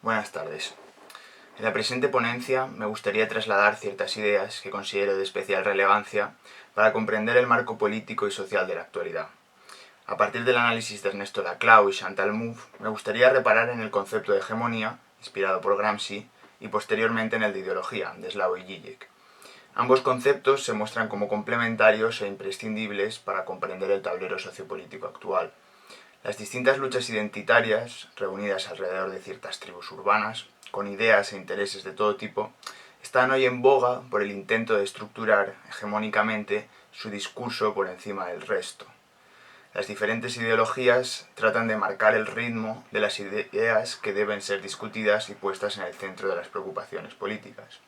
Buenas tardes. En la presente ponencia me gustaría trasladar ciertas ideas que considero de especial relevancia para comprender el marco político y social de la actualidad. A partir del análisis de Ernesto Laclau y Chantal Mouffe, me gustaría reparar en el concepto de hegemonía, inspirado por Gramsci, y posteriormente en el de ideología, de Slavoj Žižek. Ambos conceptos se muestran como complementarios e imprescindibles para comprender el tablero sociopolítico actual. Las distintas luchas identitarias, reunidas alrededor de ciertas tribus urbanas, con ideas e intereses de todo tipo, están hoy en boga por el intento de estructurar hegemónicamente su discurso por encima del resto. Las diferentes ideologías tratan de marcar el ritmo de las ideas que deben ser discutidas y puestas en el centro de las preocupaciones políticas.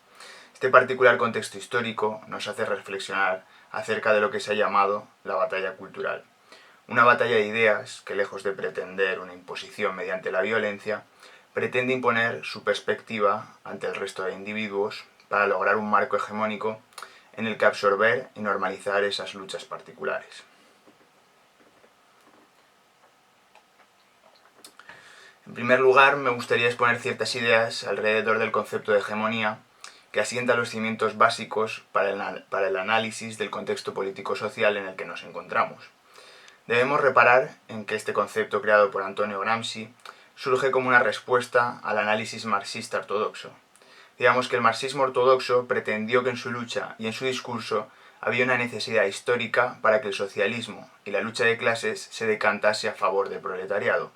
Este particular contexto histórico nos hace reflexionar acerca de lo que se ha llamado la batalla cultural. Una batalla de ideas que, lejos de pretender una imposición mediante la violencia, pretende imponer su perspectiva ante el resto de individuos para lograr un marco hegemónico en el que absorber y normalizar esas luchas particulares. En primer lugar, me gustaría exponer ciertas ideas alrededor del concepto de hegemonía que asienta los cimientos básicos para el análisis del contexto político-social en el que nos encontramos. Debemos reparar en que este concepto creado por Antonio Gramsci surge como una respuesta al análisis marxista ortodoxo. Digamos que el marxismo ortodoxo pretendió que en su lucha y en su discurso había una necesidad histórica para que el socialismo y la lucha de clases se decantase a favor del proletariado.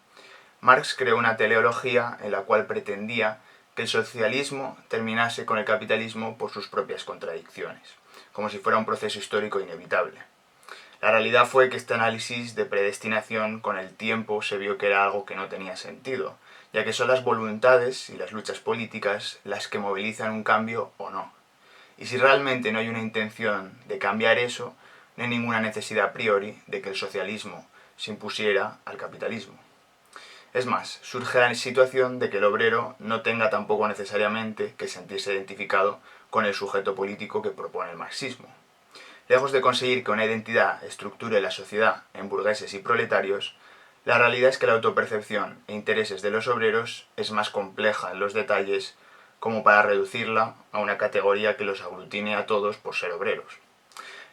Marx creó una teleología en la cual pretendía que el socialismo terminase con el capitalismo por sus propias contradicciones, como si fuera un proceso histórico inevitable. La realidad fue que este análisis de predestinación con el tiempo se vio que era algo que no tenía sentido, ya que son las voluntades y las luchas políticas las que movilizan un cambio o no. Y si realmente no hay una intención de cambiar eso, no hay ninguna necesidad a priori de que el socialismo se impusiera al capitalismo. Es más, surge la situación de que el obrero no tenga tampoco necesariamente que sentirse identificado con el sujeto político que propone el marxismo. Lejos de conseguir que una identidad estructure la sociedad en burgueses y proletarios, la realidad es que la autopercepción e intereses de los obreros es más compleja en los detalles como para reducirla a una categoría que los aglutine a todos por ser obreros.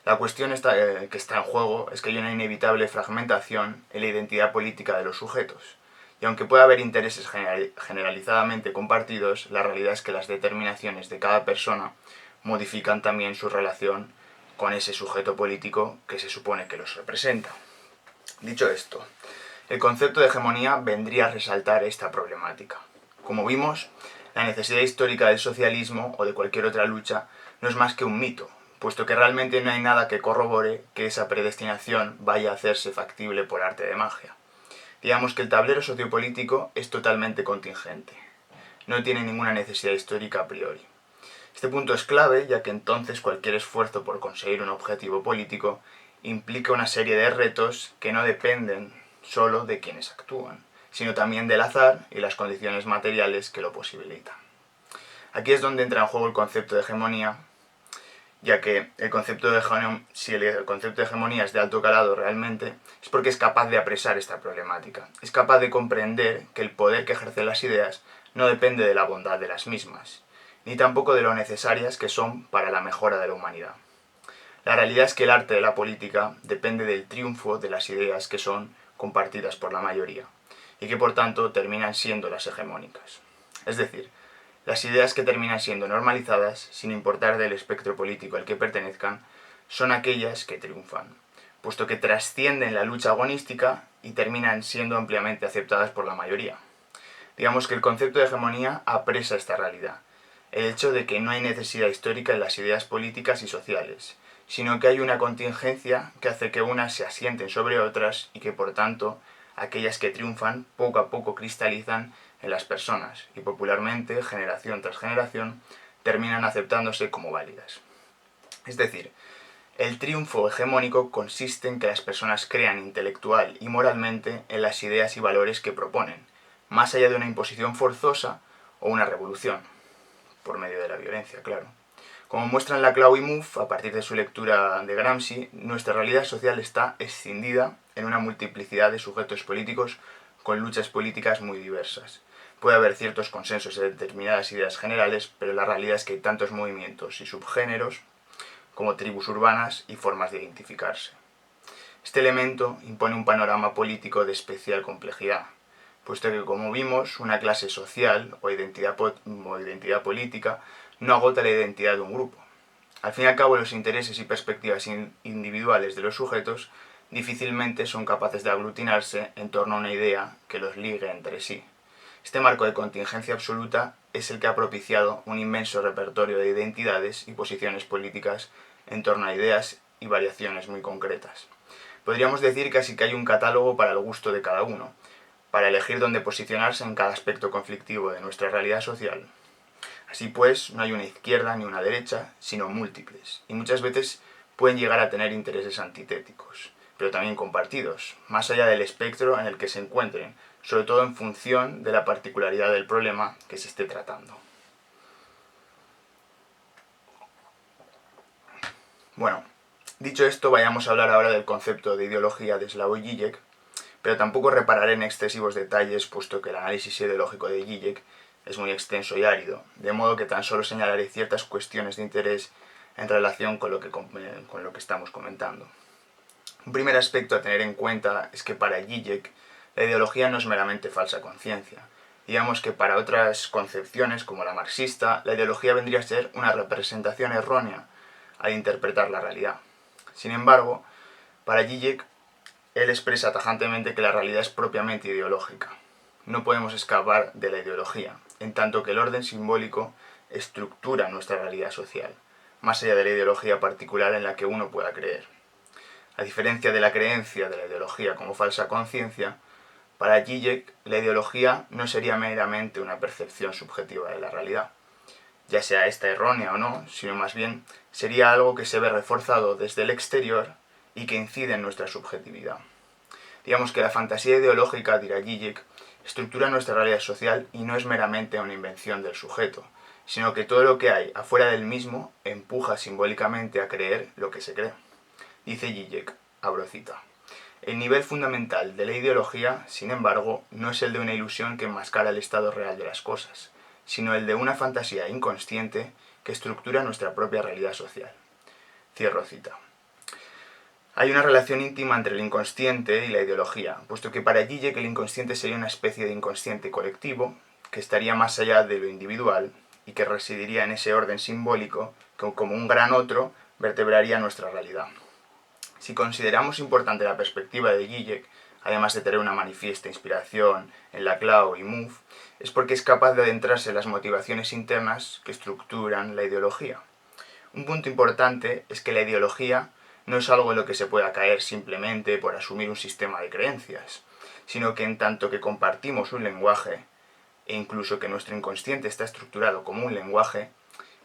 La cuestión que está en juego es que hay una inevitable fragmentación en la identidad política de los sujetos, y aunque pueda haber intereses generalizadamente compartidos, la realidad es que las determinaciones de cada persona modifican también su relación con ese sujeto político que se supone que los representa. Dicho esto, el concepto de hegemonía vendría a resaltar esta problemática. Como vimos, la necesidad histórica del socialismo o de cualquier otra lucha no es más que un mito, puesto que realmente no hay nada que corrobore que esa predestinación vaya a hacerse factible por arte de magia. Digamos que el tablero sociopolítico es totalmente contingente. No tiene ninguna necesidad histórica a priori. Este punto es clave, ya que entonces cualquier esfuerzo por conseguir un objetivo político implica una serie de retos que no dependen solo de quienes actúan, sino también del azar y las condiciones materiales que lo posibilitan. Aquí es donde entra en juego el concepto de hegemonía, ya que si el concepto de hegemonía es de alto calado realmente, es porque es capaz de apresar esta problemática. Es capaz de comprender que el poder que ejercen las ideas no depende de la bondad de las mismas, ni tampoco de lo necesarias que son para la mejora de la humanidad. La realidad es que el arte de la política depende del triunfo de las ideas que son compartidas por la mayoría, y que por tanto terminan siendo las hegemónicas. Es decir, las ideas que terminan siendo normalizadas, sin importar del espectro político al que pertenezcan, son aquellas que triunfan, puesto que trascienden la lucha agonística y terminan siendo ampliamente aceptadas por la mayoría. Digamos que el concepto de hegemonía apresa esta realidad, el hecho de que no hay necesidad histórica en las ideas políticas y sociales, sino que hay una contingencia que hace que unas se asienten sobre otras y que por tanto aquellas que triunfan poco a poco cristalizan en las personas y popularmente, generación tras generación, terminan aceptándose como válidas. Es decir, el triunfo hegemónico consiste en que las personas crean intelectual y moralmente en las ideas y valores que proponen, más allá de una imposición forzosa o una revolución, por medio de la violencia, claro. Como muestran Laclau y Mouffe, a partir de su lectura de Gramsci, nuestra realidad social está escindida en una multiplicidad de sujetos políticos con luchas políticas muy diversas. puede haber ciertos consensos en determinadas ideas generales, pero la realidad es que hay tantos movimientos y subgéneros como tribus urbanas y formas de identificarse. Este elemento impone un panorama político de especial complejidad, puesto que, como vimos, una clase social o identidad política no agota la identidad de un grupo. Al fin y al cabo, los intereses y perspectivas individuales de los sujetos difícilmente son capaces de aglutinarse en torno a una idea que los ligue entre sí. Este marco de contingencia absoluta es el que ha propiciado un inmenso repertorio de identidades y posiciones políticas en torno a ideas y variaciones muy concretas. Podríamos decir casi que hay un catálogo para el gusto de cada uno, para elegir dónde posicionarse en cada aspecto conflictivo de nuestra realidad social. Así pues, no hay una izquierda ni una derecha, sino múltiples, y muchas veces pueden llegar a tener intereses antitéticos, pero también compartidos, más allá del espectro en el que se encuentren, sobre todo en función de la particularidad del problema que se esté tratando. Bueno, dicho esto, vayamos a hablar ahora del concepto de ideología de Slavoj Žižek, pero tampoco repararé en excesivos detalles, puesto que el análisis ideológico de Žižek es muy extenso y árido, de modo que tan solo señalaré ciertas cuestiones de interés en relación con lo que estamos comentando. Un primer aspecto a tener en cuenta es que para Žižek la ideología no es meramente falsa conciencia. Digamos que para otras concepciones, como la marxista, la ideología vendría a ser una representación errónea al interpretar la realidad. Sin embargo, para Žižek, él expresa tajantemente que la realidad es propiamente ideológica. No podemos escapar de la ideología, en tanto que el orden simbólico estructura nuestra realidad social, más allá de la ideología particular en la que uno pueda creer. A diferencia de la creencia de la ideología como falsa conciencia, para Žižek la ideología no sería meramente una percepción subjetiva de la realidad, ya sea esta errónea o no, sino más bien sería algo que se ve reforzado desde el exterior y que incide en nuestra subjetividad. Digamos que la fantasía ideológica, dirá Žižek, estructura nuestra realidad social y no es meramente una invención del sujeto, sino que todo lo que hay afuera del mismo empuja simbólicamente a creer lo que se cree. Dice Žižek, abro cita: el nivel fundamental de la ideología, sin embargo, no es el de una ilusión que enmascara el estado real de las cosas, sino el de una fantasía inconsciente que estructura nuestra propia realidad social. Cierro cita. Hay una relación íntima entre el inconsciente y la ideología, puesto que para Žižek el inconsciente sería una especie de inconsciente colectivo que estaría más allá de lo individual y que residiría en ese orden simbólico que, como un gran otro, vertebraría nuestra realidad. Si consideramos importante la perspectiva de Žižek, además de tener una manifiesta inspiración en Laclau y Mouffe, es porque es capaz de adentrarse en las motivaciones internas que estructuran la ideología. Un punto importante es que la ideología no es algo en lo que se pueda caer simplemente por asumir un sistema de creencias, sino que en tanto que compartimos un lenguaje, e incluso que nuestro inconsciente está estructurado como un lenguaje,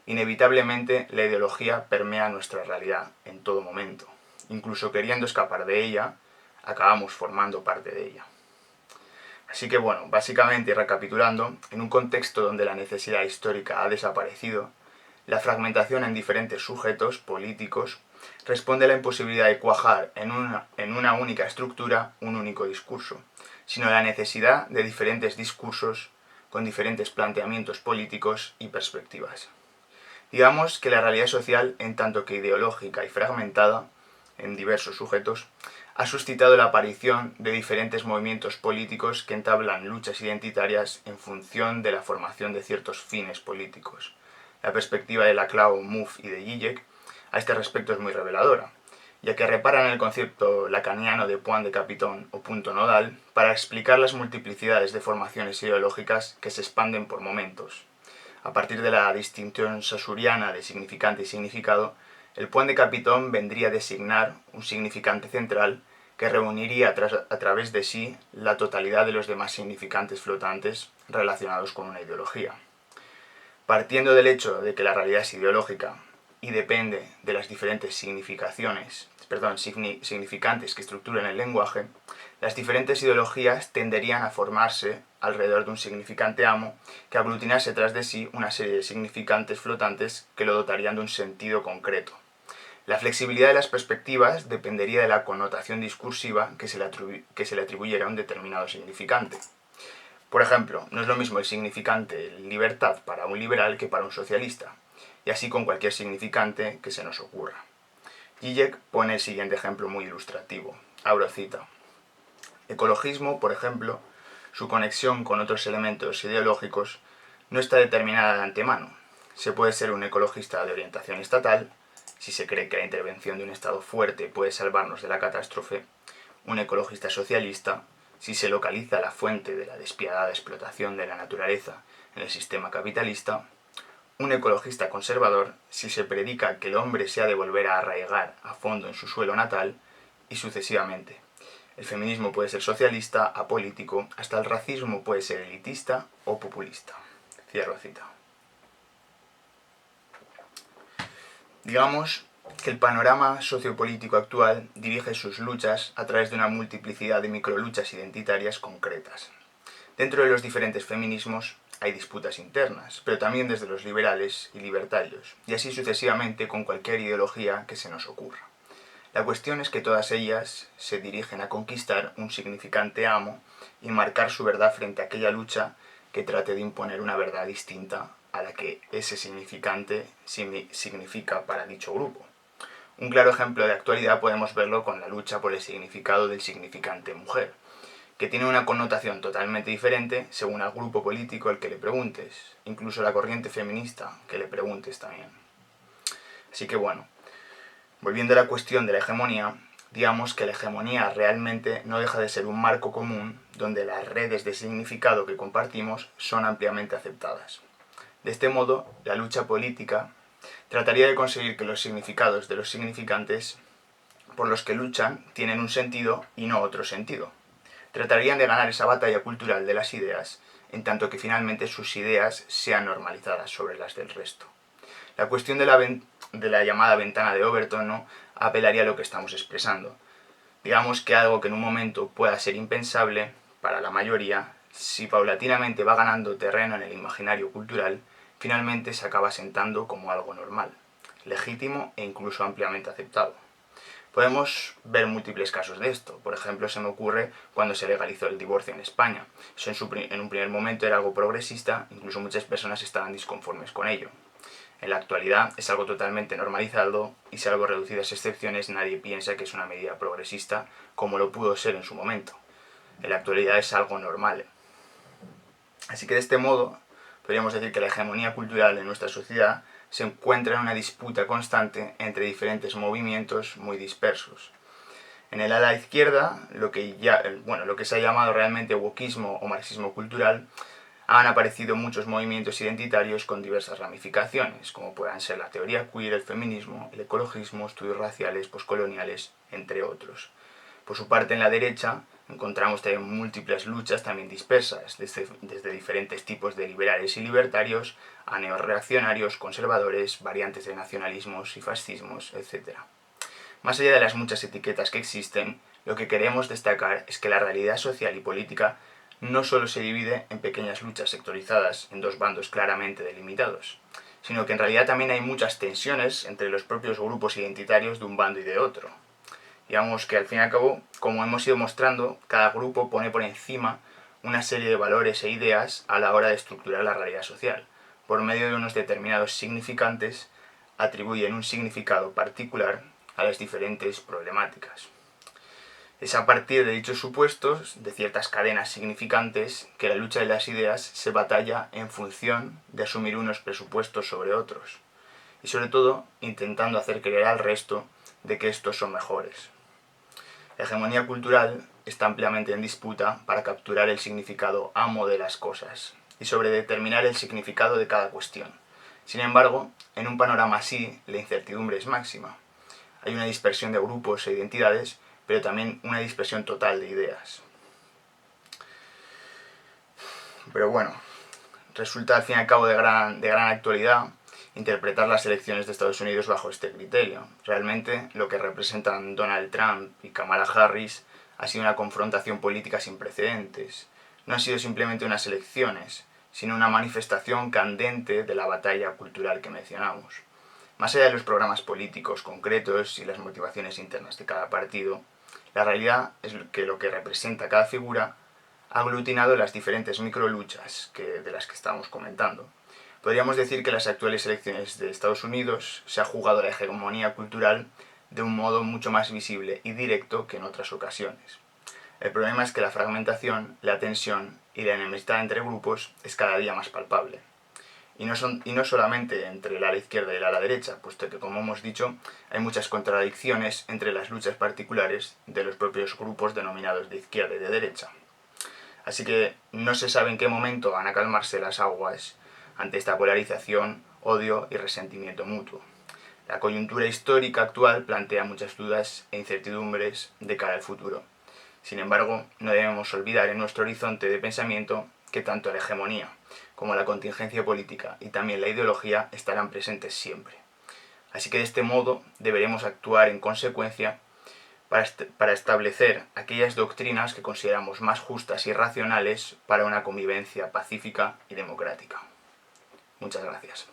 inevitablemente la ideología permea nuestra realidad en todo momento. Incluso queriendo escapar de ella, acabamos formando parte de ella. Así que bueno, básicamente, recapitulando, en un contexto donde la necesidad histórica ha desaparecido, la fragmentación en diferentes sujetos políticos responde a la imposibilidad de cuajar en una única estructura un único discurso, sino a la necesidad de diferentes discursos con diferentes planteamientos políticos y perspectivas. Digamos que la realidad social, en tanto que ideológica y fragmentada en diversos sujetos, ha suscitado la aparición de diferentes movimientos políticos que entablan luchas identitarias en función de la formación de ciertos fines políticos. La perspectiva de Laclau, Mouffe y de Žižek a este respecto es muy reveladora, ya que reparan el concepto lacaniano de point de capitón o punto nodal para explicar las multiplicidades de formaciones ideológicas que se expanden por momentos. A partir de la distinción saussureana de significante y significado, el point de capitón vendría a designar un significante central que reuniría a través de sí la totalidad de los demás significantes flotantes relacionados con una ideología. Partiendo del hecho de que la realidad es ideológica y depende de las diferentes significantes que estructuran el lenguaje, las diferentes ideologías tenderían a formarse alrededor de un significante amo que aglutinase tras de sí una serie de significantes flotantes que lo dotarían de un sentido concreto. La flexibilidad de las perspectivas dependería de la connotación discursiva que se le atribuyera a un determinado significante. Por ejemplo, no es lo mismo el significante libertad para un liberal que para un socialista, y así con cualquier significante que se nos ocurra. Zizek pone el siguiente ejemplo muy ilustrativo. Abro cita. Ecologismo, por ejemplo, su conexión con otros elementos ideológicos no está determinada de antemano. Se puede ser un ecologista de orientación estatal, si se cree que la intervención de un Estado fuerte puede salvarnos de la catástrofe, un ecologista socialista, si se localiza la fuente de la despiadada explotación de la naturaleza en el sistema capitalista, un ecologista conservador, si se predica que el hombre se ha de volver a arraigar a fondo en su suelo natal, y sucesivamente. El feminismo puede ser socialista, apolítico, hasta el racismo puede ser elitista o populista. Cierro cita. Digamos que el panorama sociopolítico actual dirige sus luchas a través de una multiplicidad de microluchas identitarias concretas. Dentro de los diferentes feminismos hay disputas internas, pero también desde los liberales y libertarios, y así sucesivamente con cualquier ideología que se nos ocurra. La cuestión es que todas ellas se dirigen a conquistar un significante amo y marcar su verdad frente a aquella lucha que trate de imponer una verdad distinta a la que ese significante significa para dicho grupo. Un claro ejemplo de actualidad podemos verlo con la lucha por el significado del significante mujer, que tiene una connotación totalmente diferente según al grupo político al que le preguntes, incluso la corriente feminista que le preguntes también. Así que bueno, volviendo a la cuestión de la hegemonía, digamos que la hegemonía realmente no deja de ser un marco común donde las redes de significado que compartimos son ampliamente aceptadas. De este modo, la lucha política trataría de conseguir que los significados de los significantes por los que luchan tienen un sentido y no otro sentido. Tratarían de ganar esa batalla cultural de las ideas, en tanto que finalmente sus ideas sean normalizadas sobre las del resto. La cuestión de la llamada ventana de Overton, ¿no?, apelaría a lo que estamos expresando. Digamos que algo que en un momento pueda ser impensable para la mayoría, si paulatinamente va ganando terreno en el imaginario cultural, finalmente se acaba sentando como algo normal, legítimo e incluso ampliamente aceptado. Podemos ver múltiples casos de esto. Por ejemplo, se me ocurre cuando se legalizó el divorcio en España. Eso en un primer momento era algo progresista, incluso muchas personas estaban disconformes con ello. En la actualidad es algo totalmente normalizado y salvo reducidas excepciones nadie piensa que es una medida progresista como lo pudo ser en su momento. En la actualidad es algo normal. Así que de este modo podríamos decir que la hegemonía cultural en nuestra sociedad se encuentra en una disputa constante entre diferentes movimientos muy dispersos. En el ala izquierda, lo que se ha llamado realmente wokismo o marxismo cultural, han aparecido muchos movimientos identitarios con diversas ramificaciones, como puedan ser la teoría queer, el feminismo, el ecologismo, estudios raciales, poscoloniales, entre otros. Por su parte, en la derecha, encontramos también múltiples luchas también dispersas, desde diferentes tipos de liberales y libertarios a neorreaccionarios, conservadores, variantes de nacionalismos y fascismos, etc. Más allá de las muchas etiquetas que existen, lo que queremos destacar es que la realidad social y política no solo se divide en pequeñas luchas sectorizadas en dos bandos claramente delimitados, sino que en realidad también hay muchas tensiones entre los propios grupos identitarios de un bando y de otro. Digamos que al fin y al cabo, como hemos ido mostrando, cada grupo pone por encima una serie de valores e ideas a la hora de estructurar la realidad social. Por medio de unos determinados significantes, atribuyen un significado particular a las diferentes problemáticas. Es a partir de dichos supuestos, de ciertas cadenas significantes, que la lucha de las ideas se batalla en función de asumir unos presupuestos sobre otros, y sobre todo intentando hacer creer al resto de que estos son mejores. La hegemonía cultural está ampliamente en disputa para capturar el significado amo de las cosas y sobre determinar el significado de cada cuestión. Sin embargo, en un panorama así, la incertidumbre es máxima. Hay una dispersión de grupos e identidades, pero también una dispersión total de ideas. Pero bueno, resulta al fin y al cabo de gran actualidad interpretar las elecciones de Estados Unidos bajo este criterio. Realmente lo que representan Donald Trump y Kamala Harris ha sido una confrontación política sin precedentes. No han sido simplemente unas elecciones, sino una manifestación candente de la batalla cultural que mencionamos. Más allá de los programas políticos concretos y las motivaciones internas de cada partido, la realidad es que lo que representa cada figura ha aglutinado las diferentes microluchas de las que estábamos comentando. Podríamos decir que las actuales elecciones de Estados Unidos se ha jugado la hegemonía cultural de un modo mucho más visible y directo que en otras ocasiones. El problema es que la fragmentación, la tensión y la enemistad entre grupos es cada día más palpable. Y no solamente entre el ala izquierda y el ala derecha, puesto que, como hemos dicho, hay muchas contradicciones entre las luchas particulares de los propios grupos denominados de izquierda y de derecha. Así que no se sabe en qué momento van a calmarse las aguas ante esta polarización, odio y resentimiento mutuo. La coyuntura histórica actual plantea muchas dudas e incertidumbres de cara al futuro. Sin embargo, no debemos olvidar en nuestro horizonte de pensamiento que tanto la hegemonía como la contingencia política y también la ideología estarán presentes siempre. Así que de este modo deberemos actuar en consecuencia para establecer aquellas doctrinas que consideramos más justas y racionales para una convivencia pacífica y democrática. Muchas gracias.